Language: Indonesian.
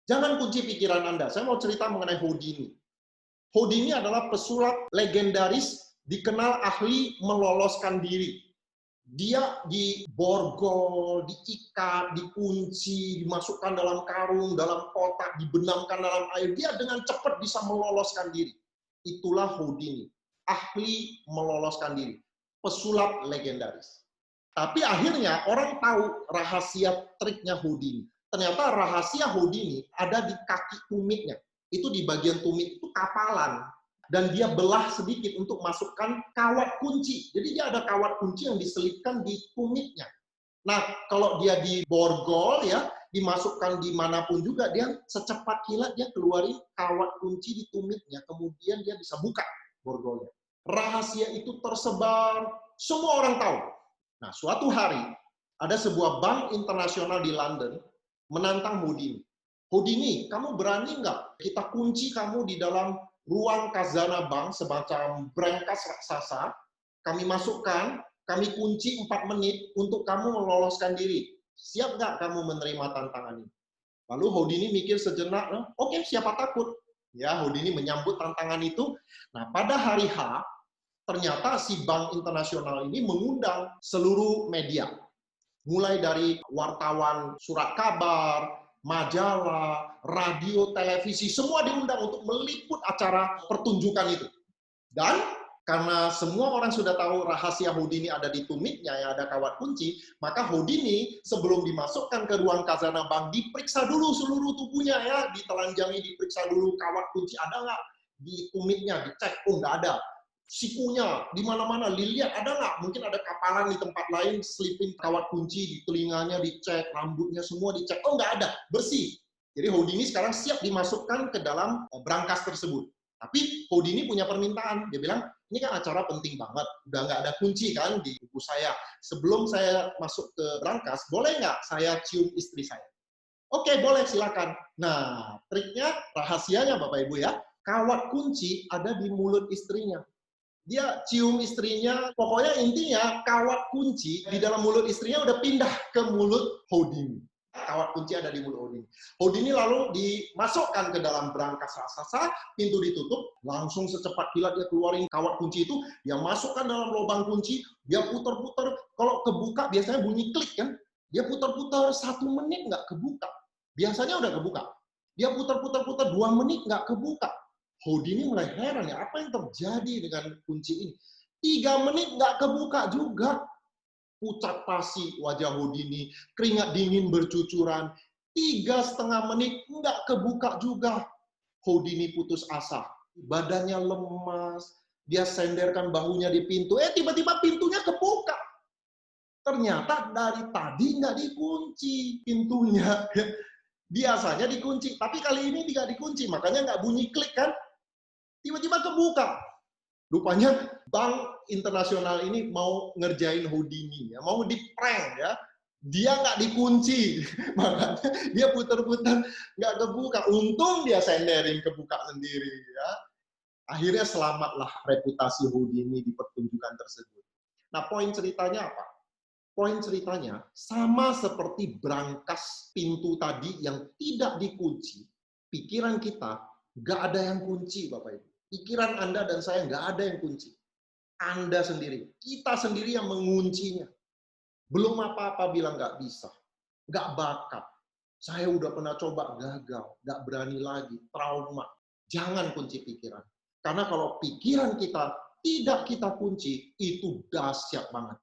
Jangan kunci pikiran Anda. Saya mau cerita mengenai Houdini. Houdini adalah pesulap legendaris, dikenal ahli meloloskan diri. Dia diborgol, diikat, dikunci, dimasukkan dalam karung, dalam kotak, dibenamkan dalam air. Dia dengan cepat bisa meloloskan diri. Itulah Houdini, ahli meloloskan diri, pesulap legendaris. Tapi akhirnya orang tahu rahasia triknya Houdini. Ternyata rahasia Houdini ada di kaki tumitnya. Itu di bagian tumit itu kapalan. Dan dia belah sedikit untuk masukkan kawat kunci. Jadi dia ada kawat kunci yang diselipkan di tumitnya. Nah, kalau dia diborgol ya, dimasukkan dimanapun juga, dia secepat kilat dia keluarin kawat kunci di tumitnya, kemudian dia bisa buka borgolnya. Rahasia itu tersebar, semua orang tahu. Nah, suatu hari ada sebuah bank internasional di London menantang Houdini. Houdini, kamu berani nggak kita kunci kamu di dalam ruang khazanah bank, semacam brankas raksasa, kami masukkan, kami kunci 4 menit untuk kamu meloloskan diri. Siap nggak kamu menerima tantangan ini? Lalu Houdini mikir sejenak, oke, siapa takut? Ya, Houdini menyambut tantangan itu. Nah, pada hari H, ternyata si bank internasional ini mengundang seluruh media. Mulai dari wartawan surat kabar, majalah, radio, televisi, semua diundang untuk meliput acara pertunjukan itu. Dan karena semua orang sudah tahu rahasia Houdini ada di tumitnya yang ada kawat kunci, maka Houdini sebelum dimasukkan ke ruang khazanah bank diperiksa dulu seluruh tubuhnya ya, ditelanjangi, diperiksa dulu kawat kunci ada nggak di tumitnya, dicek, oh nggak ada. Sikunya di mana-mana, dilihat ada nggak? Mungkin ada kapalan di tempat lain, selipin kawat kunci di telinganya dicek, rambutnya semua dicek, oh nggak ada, bersih. Jadi Houdini sekarang siap dimasukkan ke dalam brankas tersebut. Tapi Houdini punya permintaan, dia bilang, ini kan acara penting banget, udah nggak ada kunci kan di buku saya. Sebelum saya masuk ke brankas, boleh nggak saya cium istri saya? Oke, boleh, silakan. Nah, triknya, rahasianya Bapak Ibu ya, kawat kunci ada di mulut istrinya. Dia cium istrinya, pokoknya intinya kawat kunci di dalam mulut istrinya udah pindah ke mulut Houdini. Kawat kunci ada di mulut Houdini. Houdini lalu dimasukkan ke dalam brankas raksasa, pintu ditutup, langsung secepat kilat dia keluarin kawat kunci itu, dia masukkan dalam lubang kunci, dia putar-putar, kalau kebuka biasanya bunyi klik kan, dia putar-putar 1 menit nggak kebuka. Biasanya udah kebuka. Dia putar-putar-putar 2 menit nggak kebuka. Houdini mulai heran ya, apa yang terjadi dengan kunci ini? 3 menit nggak kebuka juga. Pucat pasi wajah Houdini, keringat dingin bercucuran. 3,5 menit nggak kebuka juga. Houdini putus asa. Badannya lemas, dia senderkan bahunya di pintu. Tiba-tiba pintunya kebuka. Ternyata dari tadi nggak dikunci pintunya. Biasanya dikunci, tapi kali ini tidak dikunci, makanya nggak bunyi klik kan? Tiba-tiba kebuka. Rupanya bank internasional ini mau ngerjain Houdini, ya, mau di-prank ya. Dia nggak dikunci, makanya dia putar-putar nggak kebuka. Untung dia senderin kebuka sendiri ya. Akhirnya selamatlah reputasi Houdini di pertunjukan tersebut. Nah, poin ceritanya apa? Poin ceritanya sama seperti brankas pintu tadi yang tidak dikunci. Pikiran kita nggak ada yang kunci, Bapak Ibu. Pikiran Anda dan saya nggak ada yang kunci. Anda sendiri, kita sendiri yang menguncinya. Belum apa-apa bilang nggak bisa, nggak bakat. Saya udah pernah coba gagal, nggak berani lagi, trauma. Jangan kunci pikiran. Karena kalau pikiran kita tidak kita kunci, itu dahsyat banget.